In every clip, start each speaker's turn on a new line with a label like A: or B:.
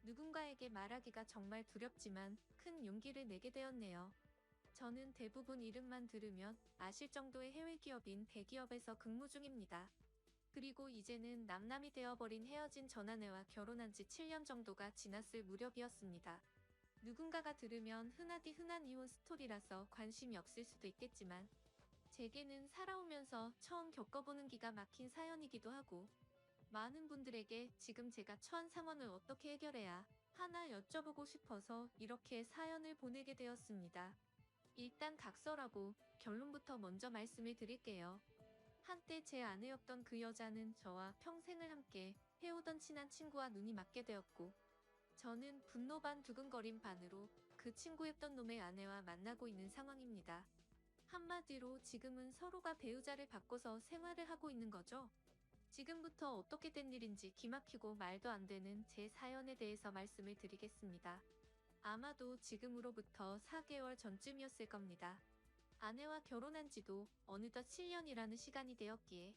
A: 누군가에게 말하기가 정말 두렵지만 큰 용기를 내게 되었네요. 저는 대부분 이름만 들으면 아실 정도의 해외 기업인 대기업에서 근무 중입니다. 그리고 이제는 남남이 되어버린 헤어진 전 아내와 결혼한 지 7년 정도가 지났을 무렵이었습니다. 누군가가 들으면 흔하디 흔한 이혼 스토리라서 관심이 없을 수도 있겠지만 제게는 살아오면서 처음 겪어보는 기가 막힌 사연이기도 하고 많은 분들에게 지금 제가 처한 상황을 어떻게 해결해야 하나 여쭤보고 싶어서 이렇게 사연을 보내게 되었습니다. 일단 각설하고 결론부터 먼저 말씀을 드릴게요. 한때 제 아내였던 그 여자는 저와 평생을 함께 해오던 친한 친구와 눈이 맞게 되었고 저는 분노 반 두근거림 반으로 그 친구였던 놈의 아내와 만나고 있는 상황입니다. 한마디로 지금은 서로가 배우자를 바꿔서 생활을 하고 있는 거죠. 지금부터 어떻게 된 일인지 기막히고 말도 안 되는 제 사연에 대해서 말씀을 드리겠습니다. 아마도 지금으로부터 4개월 전쯤이었을 겁니다. 아내와 결혼한 지도 어느덧 7년이라는 시간이 되었기에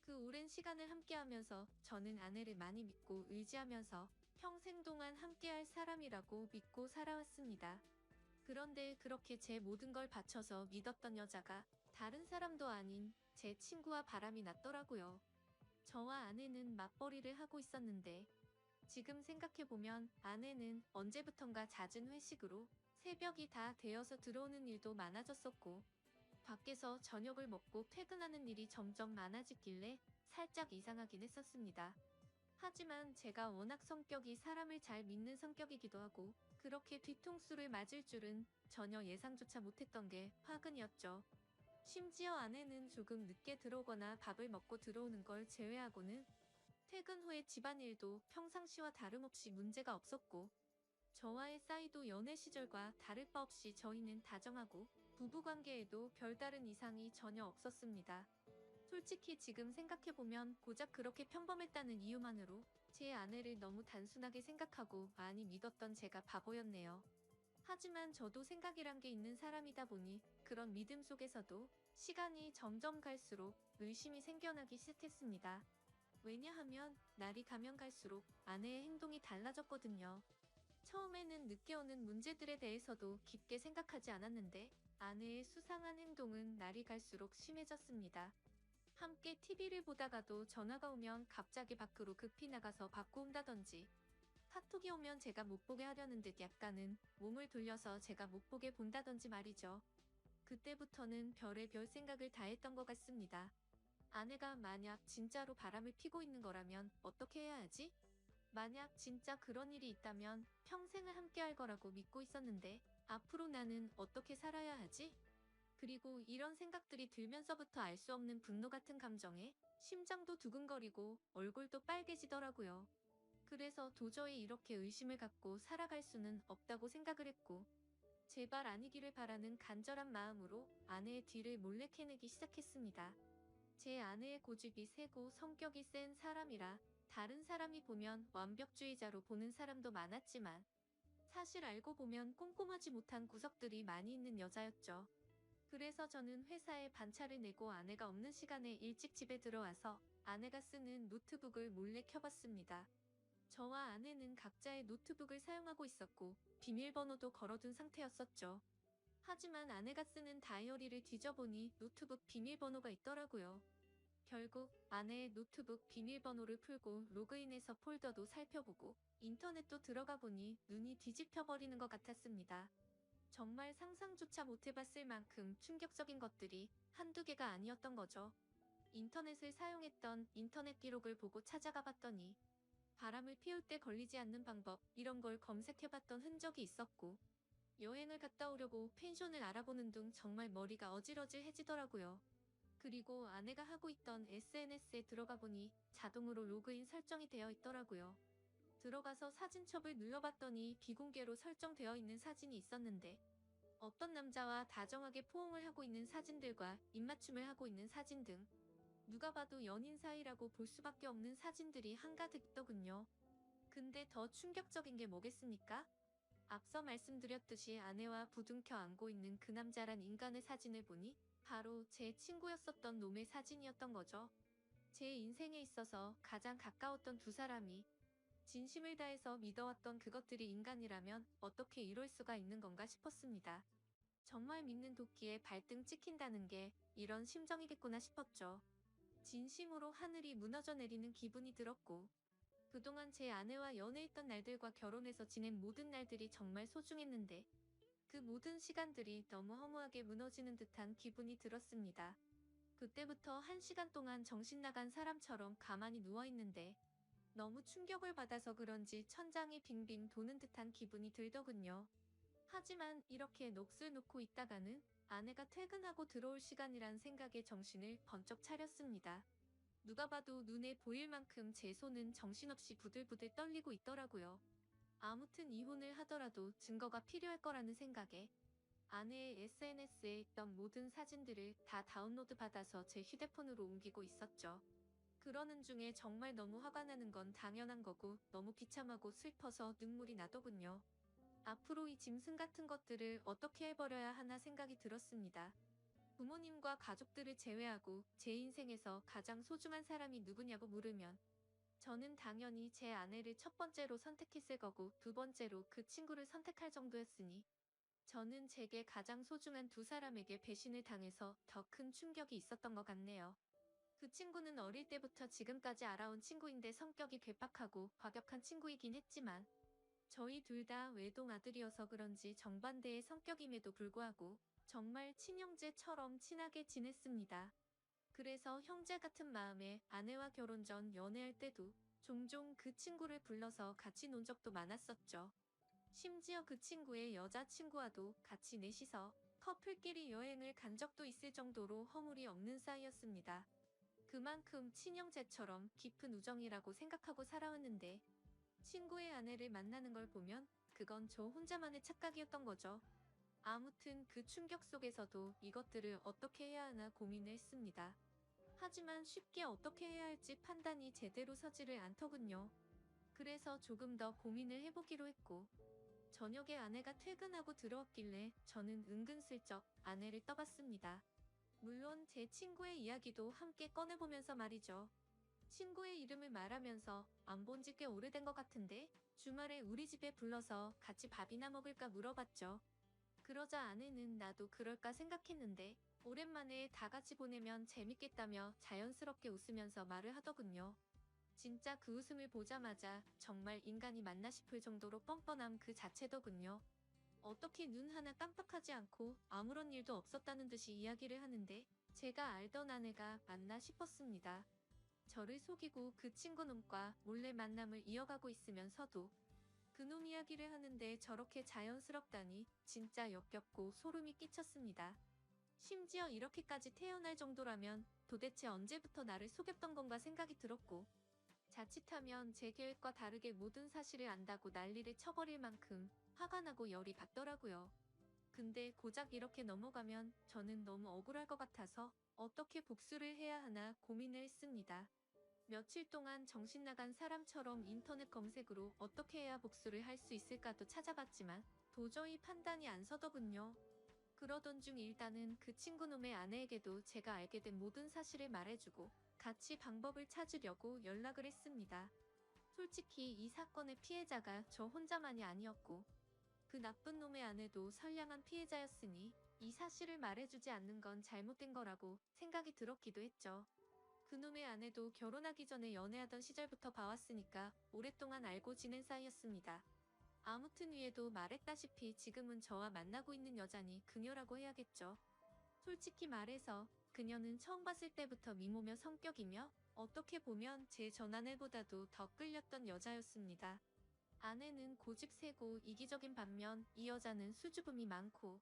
A: 그 오랜 시간을 함께하면서 저는 아내를 많이 믿고 의지하면서 평생 동안 함께할 사람이라고 믿고 살아왔습니다. 그런데 그렇게 제 모든 걸 바쳐서 믿었던 여자가 다른 사람도 아닌 제 친구와 바람이 났더라고요. 저와 아내는 맞벌이를 하고 있었는데 지금 생각해보면 아내는 언제부턴가 잦은 회식으로 새벽이 다 되어서 들어오는 일도 많아졌었고 밖에서 저녁을 먹고 퇴근하는 일이 점점 많아지길래 살짝 이상하긴 했었습니다. 하지만 제가 워낙 성격이 사람을 잘 믿는 성격이기도 하고 그렇게 뒤통수를 맞을 줄은 전혀 예상조차 못했던 게 화근이었죠. 심지어 아내는 조금 늦게 들어오거나 밥을 먹고 들어오는 걸 제외하고는 퇴근 후에 집안일도 평상시와 다름없이 문제가 없었고 저와의 사이도 연애 시절과 다를 바 없이 저희는 다정하고 부부관계에도 별다른 이상이 전혀 없었습니다. 솔직히 지금 생각해보면 고작 그렇게 평범했다는 이유만으로 제 아내를 너무 단순하게 생각하고 많이 믿었던 제가 바보였네요. 하지만 저도 생각이란 게 있는 사람이다 보니 그런 믿음 속에서도 시간이 점점 갈수록 의심이 생겨나기 시작했습니다. 왜냐하면 날이 가면 갈수록 아내의 행동이 달라졌거든요. 처음에는 늦게 오는 문제들에 대해서도 깊게 생각하지 않았는데 아내의 수상한 행동은 날이 갈수록 심해졌습니다. 함께 TV를 보다가도 전화가 오면 갑자기 밖으로 급히 나가서 받고 온다든지 카톡이 오면 제가 못 보게 하려는 듯 약간은 몸을 돌려서 제가 못 보게 본다든지 말이죠. 그때부터는 별의별 생각을 다 했던 것 같습니다. 아내가 만약 진짜로 바람을 피고 있는 거라면 어떻게 해야 하지? 만약 진짜 그런 일이 있다면 평생을 함께 할 거라고 믿고 있었는데 앞으로 나는 어떻게 살아야 하지? 그리고 이런 생각들이 들면서부터 알 수 없는 분노 같은 감정에 심장도 두근거리고 얼굴도 빨개지더라고요. 그래서 도저히 이렇게 의심을 갖고 살아갈 수는 없다고 생각을 했고 제발 아니기를 바라는 간절한 마음으로 아내의 뒤를 몰래 캐내기 시작했습니다. 제 아내의 고집이 세고 성격이 센 사람이라 다른 사람이 보면 완벽주의자로 보는 사람도 많았지만 사실 알고 보면 꼼꼼하지 못한 구석들이 많이 있는 여자였죠. 그래서 저는 회사에 반차를 내고 아내가 없는 시간에 일찍 집에 들어와서 아내가 쓰는 노트북을 몰래 켜봤습니다. 저와 아내는 각자의 노트북을 사용하고 있었고 비밀번호도 걸어둔 상태였었죠. 하지만 아내가 쓰는 다이어리를 뒤져보니 노트북 비밀번호가 있더라고요. 결국 아내의 노트북 비밀번호를 풀고 로그인해서 폴더도 살펴보고 인터넷도 들어가 보니 눈이 뒤집혀버리는 것 같았습니다. 정말 상상조차 못해봤을 만큼 충격적인 것들이 한두 개가 아니었던 거죠. 인터넷을 사용했던 인터넷 기록을 보고 찾아가 봤더니 바람을 피울 때 걸리지 않는 방법 이런 걸 검색해봤던 흔적이 있었고 여행을 갔다 오려고 펜션을 알아보는 등 정말 머리가 어질어질해지더라고요. 그리고 아내가 하고 있던 SNS에 들어가 보니 자동으로 로그인 설정이 되어 있더라고요. 들어가서 사진첩을 눌러봤더니 비공개로 설정되어 있는 사진이 있었는데 어떤 남자와 다정하게 포옹을 하고 있는 사진들과 입맞춤을 하고 있는 사진 등 누가 봐도 연인 사이라고 볼 수밖에 없는 사진들이 한가득 있더군요. 근데 더 충격적인 게 뭐겠습니까? 앞서 말씀드렸듯이 아내와 부둥켜 안고 있는 그 남자란 인간의 사진을 보니 바로 제 친구였었던 놈의 사진이었던 거죠. 제 인생에 있어서 가장 가까웠던 두 사람이 진심을 다해서 믿어왔던 그것들이 인간이라면 어떻게 이럴 수가 있는 건가 싶었습니다. 정말 믿는 도끼에 발등 찍힌다는 게 이런 심정이겠구나 싶었죠. 진심으로 하늘이 무너져 내리는 기분이 들었고, 그동안 제 아내와 연애했던 날들과 결혼해서 지낸 모든 날들이 정말 소중했는데, 그 모든 시간들이 너무 허무하게 무너지는 듯한 기분이 들었습니다. 그때부터 1시간 동안 정신 나간 사람처럼 가만히 누워있는데, 너무 충격을 받아서 그런지 천장이 빙빙 도는 듯한 기분이 들더군요. 하지만 이렇게 넋을 놓고 있다가는 아내가 퇴근하고 들어올 시간이란 생각에 정신을 번쩍 차렸습니다. 누가 봐도 눈에 보일 만큼 제 손은 정신없이 부들부들 떨리고 있더라고요. 아무튼 이혼을 하더라도 증거가 필요할 거라는 생각에 아내의 SNS에 있던 모든 사진들을 다 다운로드 받아서 제 휴대폰으로 옮기고 있었죠. 그러는 중에 정말 너무 화가 나는 건 당연한 거고 너무 비참하고 슬퍼서 눈물이 나더군요. 앞으로 이 짐승 같은 것들을 어떻게 해버려야 하나 생각이 들었습니다. 부모님과 가족들을 제외하고 제 인생에서 가장 소중한 사람이 누구냐고 물으면 저는 당연히 제 아내를 첫 번째로 선택했을 거고 두 번째로 그 친구를 선택할 정도였으니 저는 제게 가장 소중한 두 사람에게 배신을 당해서 더 큰 충격이 있었던 것 같네요. 그 친구는 어릴 때부터 지금까지 알아온 친구인데 성격이 괴팍하고 과격한 친구이긴 했지만 저희 둘 다 외동 아들이어서 그런지 정반대의 성격임에도 불구하고 정말 친형제처럼 친하게 지냈습니다. 그래서 형제 같은 마음에 아내와 결혼 전 연애할 때도 종종 그 친구를 불러서 같이 논 적도 많았었죠. 심지어 그 친구의 여자친구와도 같이 넷이서 커플끼리 여행을 간 적도 있을 정도로 허물이 없는 사이였습니다. 그만큼 친형제처럼 깊은 우정이라고 생각하고 살아왔는데 친구의 아내를 만나는 걸 보면 그건 저 혼자만의 착각이었던 거죠. 아무튼 그 충격 속에서도 이것들을 어떻게 해야 하나 고민을 했습니다. 하지만 쉽게 어떻게 해야 할지 판단이 제대로 서지를 않더군요. 그래서 조금 더 고민을 해보기로 했고 저녁에 아내가 퇴근하고 들어왔길래 저는 은근슬쩍 아내를 떠봤습니다. 물론 제 친구의 이야기도 함께 꺼내보면서 말이죠. 친구의 이름을 말하면서 안 본 지 꽤 오래된 것 같은데 주말에 우리 집에 불러서 같이 밥이나 먹을까 물어봤죠. 그러자 아내는 나도 그럴까 생각했는데 오랜만에 다 같이 보내면 재밌겠다며 자연스럽게 웃으면서 말을 하더군요. 진짜 그 웃음을 보자마자 정말 인간이 맞나 싶을 정도로 뻔뻔함 그 자체더군요. 어떻게 눈 하나 깜빡하지 않고 아무런 일도 없었다는 듯이 이야기를 하는데 제가 알던 아내가 맞나 싶었습니다. 저를 속이고 그 친구 놈과 몰래 만남을 이어가고 있으면서도 그놈 이야기를 하는데 저렇게 자연스럽다니 진짜 역겹고 소름이 끼쳤습니다. 심지어 이렇게까지 태어날 정도라면 도대체 언제부터 나를 속였던 건가 생각이 들었고 자칫하면 제 계획과 다르게 모든 사실을 안다고 난리를 쳐버릴 만큼 화가 나고 열이 받더라고요. 근데 고작 이렇게 넘어가면 저는 너무 억울할 것 같아서 어떻게 복수를 해야 하나 고민을 했습니다. 며칠 동안 정신 나간 사람처럼 인터넷 검색으로 어떻게 해야 복수를 할 수 있을까도 찾아봤지만 도저히 판단이 안 서더군요. 그러던 중 일단은 그 친구놈의 아내에게도 제가 알게 된 모든 사실을 말해주고 같이 방법을 찾으려고 연락을 했습니다. 솔직히 이 사건의 피해자가 저 혼자만이 아니었고 그 나쁜 놈의 아내도 선량한 피해자였으니 이 사실을 말해주지 않는 건 잘못된 거라고 생각이 들었기도 했죠. 그놈의 아내도 결혼하기 전에 연애하던 시절부터 봐왔으니까 오랫동안 알고 지낸 사이였습니다. 아무튼 위에도 말했다시피 지금은 저와 만나고 있는 여자니 그녀라고 해야겠죠. 솔직히 말해서 그녀는 처음 봤을 때부터 미모며 성격이며 어떻게 보면 제 전아내보다도 더 끌렸던 여자였습니다. 아내는 고집 세고 이기적인 반면 이 여자는 수줍음이 많고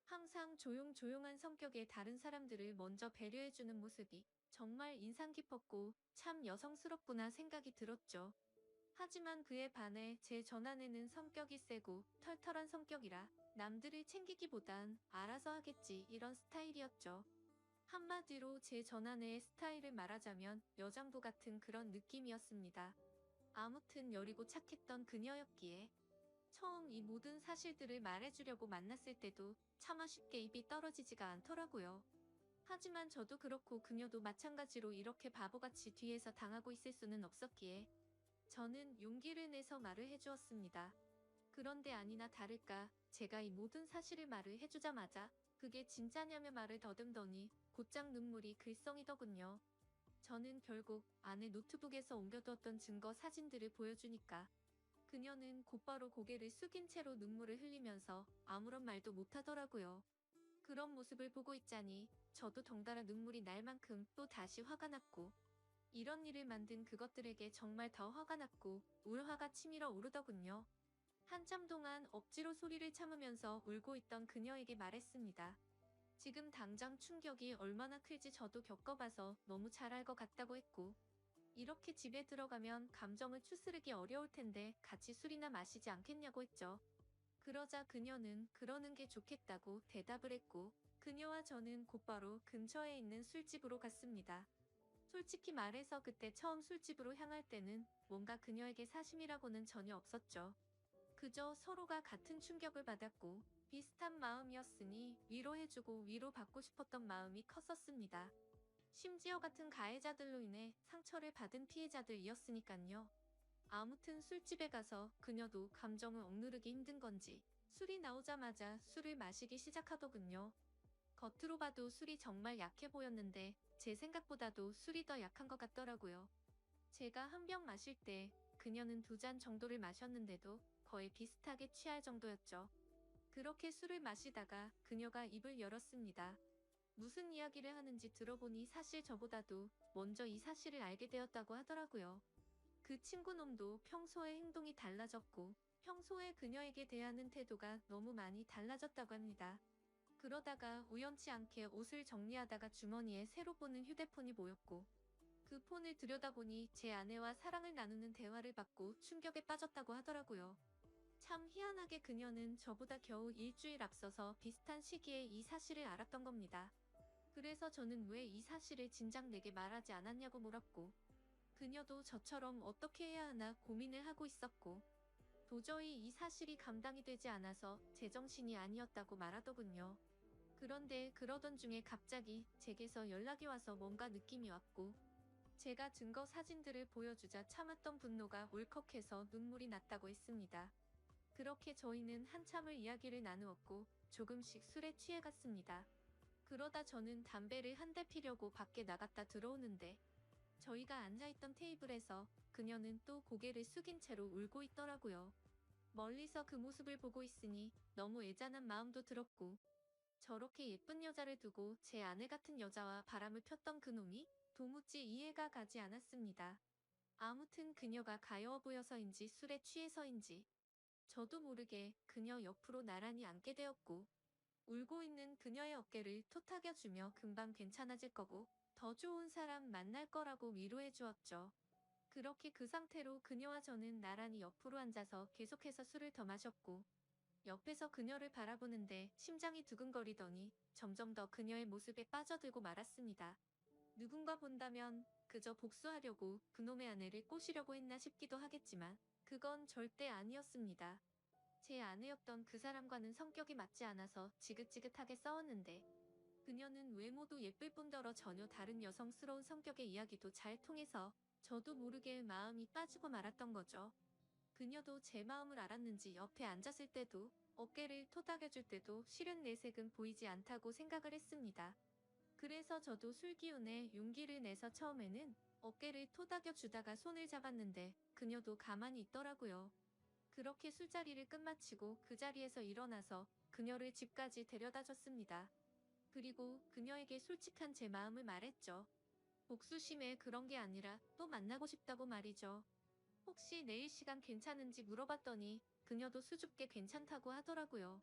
A: 항상 조용조용한 성격의 다른 사람들을 먼저 배려해주는 모습이 정말 인상 깊었고 참 여성스럽구나 생각이 들었죠. 하지만 그에 반해 제 전아내는 성격이 세고 털털한 성격이라 남들을 챙기기보단 알아서 하겠지 이런 스타일이었죠. 한마디로 제 전아내의 스타일을 말하자면 여장부 같은 그런 느낌이었습니다. 아무튼 여리고 착했던 그녀였기에 처음 이 모든 사실들을 말해주려고 만났을 때도 차마 쉽게 입이 떨어지지가 않더라고요. 하지만 저도 그렇고 그녀도 마찬가지로 이렇게 바보같이 뒤에서 당하고 있을 수는 없었기에 저는 용기를 내서 말을 해주었습니다. 그런데 아니나 다를까 제가 이 모든 사실을 말을 해주자마자 그게 진짜냐며 말을 더듬더니 곧장 눈물이 글썽이더군요. 저는 결국 아내 노트북에서 옮겨두었던 증거 사진들을 보여주니까 그녀는 곧바로 고개를 숙인 채로 눈물을 흘리면서 아무런 말도 못하더라고요. 그런 모습을 보고 있자니 저도 덩달아 눈물이 날 만큼 또 다시 화가 났고 이런 일을 만든 그것들에게 정말 더 화가 났고 울화가 치밀어 오르더군요. 한참 동안 억지로 소리를 참으면서 울고 있던 그녀에게 말했습니다. 지금 당장 충격이 얼마나 클지 저도 겪어봐서 너무 잘 알 것 같다고 했고 이렇게 집에 들어가면 감정을 추스르기 어려울 텐데 같이 술이나 마시지 않겠냐고 했죠. 그러자 그녀는 그러는 게 좋겠다고 대답을 했고 그녀와 저는 곧바로 근처에 있는 술집으로 갔습니다. 솔직히 말해서 그때 처음 술집으로 향할 때는 뭔가 그녀에게 사심이라고는 전혀 없었죠. 그저 서로가 같은 충격을 받았고 비슷한 마음이었으니 위로해주고 위로받고 싶었던 마음이 컸었습니다. 심지어 같은 가해자들로 인해 상처를 받은 피해자들이었으니깐요. 아무튼 술집에 가서 그녀도 감정을 억누르기 힘든 건지 술이 나오자마자 술을 마시기 시작하더군요. 겉으로 봐도 술이 정말 약해 보였는데 제 생각보다도 술이 더 약한 것 같더라고요. 제가 한 병 마실 때 그녀는 2잔 정도를 마셨는데도 거의 비슷하게 취할 정도였죠. 그렇게 술을 마시다가 그녀가 입을 열었습니다. 무슨 이야기를 하는지 들어보니 사실 저보다도 먼저 이 사실을 알게 되었다고 하더라고요. 그 친구놈도 평소의 행동이 달라졌고 평소에 그녀에게 대하는 태도가 너무 많이 달라졌다고 합니다. 그러다가 우연치 않게 옷을 정리하다가 주머니에 새로 보는 휴대폰이 보였고 그 폰을 들여다보니 제 아내와 사랑을 나누는 대화를 받고 충격에 빠졌다고 하더라고요. 참 희한하게 그녀는 저보다 겨우 일주일 앞서서 비슷한 시기에 이 사실을 알았던 겁니다. 그래서 저는 왜 이 사실을 진작 내게 말하지 않았냐고 물었고 그녀도 저처럼 어떻게 해야 하나 고민을 하고 있었고 도저히 이 사실이 감당이 되지 않아서 제정신이 아니었다고 말하더군요. 그런데 그러던 중에 갑자기 제게서 연락이 와서 뭔가 느낌이 왔고 제가 증거 사진들을 보여주자 참았던 분노가 울컥해서 눈물이 났다고 했습니다. 그렇게 저희는 한참을 이야기를 나누었고 조금씩 술에 취해갔습니다. 그러다 저는 담배를 한 대 피려고 밖에 나갔다 들어오는데 저희가 앉아있던 테이블에서 그녀는 또 고개를 숙인 채로 울고 있더라고요. 멀리서 그 모습을 보고 있으니 너무 애잔한 마음도 들었고 저렇게 예쁜 여자를 두고 제 아내 같은 여자와 바람을 폈던 그놈이 도무지 이해가 가지 않았습니다. 아무튼 그녀가 가여워 보여서인지 술에 취해서인지 저도 모르게 그녀 옆으로 나란히 앉게 되었고 울고 있는 그녀의 어깨를 토닥여주며 금방 괜찮아질 거고 더 좋은 사람 만날 거라고 위로해 주었죠. 그렇게 그 상태로 그녀와 저는 나란히 옆으로 앉아서 계속해서 술을 더 마셨고 옆에서 그녀를 바라보는데 심장이 두근거리더니 점점 더 그녀의 모습에 빠져들고 말았습니다. 누군가 본다면 그저 복수하려고 그놈의 아내를 꼬시려고 했나 싶기도 하겠지만 그건 절대 아니었습니다. 제 아내였던 그 사람과는 성격이 맞지 않아서 지긋지긋하게 싸웠는데 그녀는 외모도 예쁠 뿐더러 전혀 다른 여성스러운 성격의 이야기도 잘 통해서 저도 모르게 마음이 빠지고 말았던 거죠. 그녀도 제 마음을 알았는지 옆에 앉았을 때도 어깨를 토닥여줄 때도 실은 내색은 보이지 않다고 생각을 했습니다. 그래서 저도 술기운에 용기를 내서 처음에는 어깨를 토닥여주다가 손을 잡았는데 그녀도 가만히 있더라고요. 그렇게 술자리를 끝마치고 그 자리에서 일어나서 그녀를 집까지 데려다 줬습니다. 그리고 그녀에게 솔직한 제 마음을 말했죠. 복수심에 그런 게 아니라 또 만나고 싶다고 말이죠. 혹시 내일 시간 괜찮은지 물어봤더니 그녀도 수줍게 괜찮다고 하더라고요.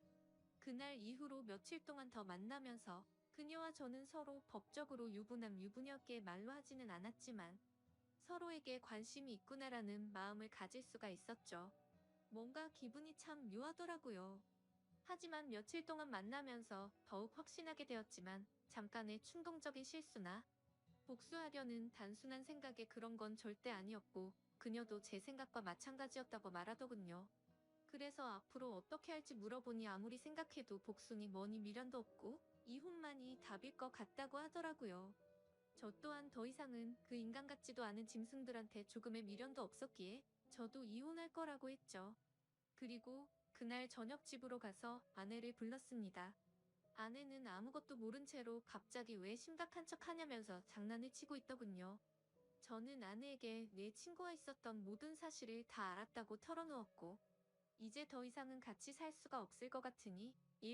A: 그날 이후로 며칠 동안 더 만나면서 그녀와 저는 서로 법적으로 유부남 유부녀께 말로 하지는 않았지만 서로에게 관심이 있구나라는 마음을 가질 수가 있었죠. 뭔가 기분이 참 묘하더라고요. 하지만 며칠 동안 만나면서 더욱 확신하게 되었지만 잠깐의 충동적인 실수나 복수하려는 단순한 생각에 그런 건 절대 아니었고 그녀도 제 생각과 마찬가지였다고 말하더군요. 그래서 앞으로 어떻게 할지 물어보니 아무리 생각해도 복수니 뭐니 미련도 없고 이혼만이 답일 것 같다고 하더라고요. 저 또한 더 이상은 그 인간 같지도 않은 짐승들한테 조금의 미련도 없었기에 저도 이혼할 거라고 했죠. 그리고 그날 저녁 집으로 가서 아내를 불렀습니다. 아내는 아무것도 모른 채로 갑자기 왜 심각한 척 하냐면서 장난을 치고 있더군요. 저는 아내에게 내 친구와 있었던 모든 사실을 다 알았다고 털어놓았고, 이제 더 이상은 같이 살 수가 없을 것 같으니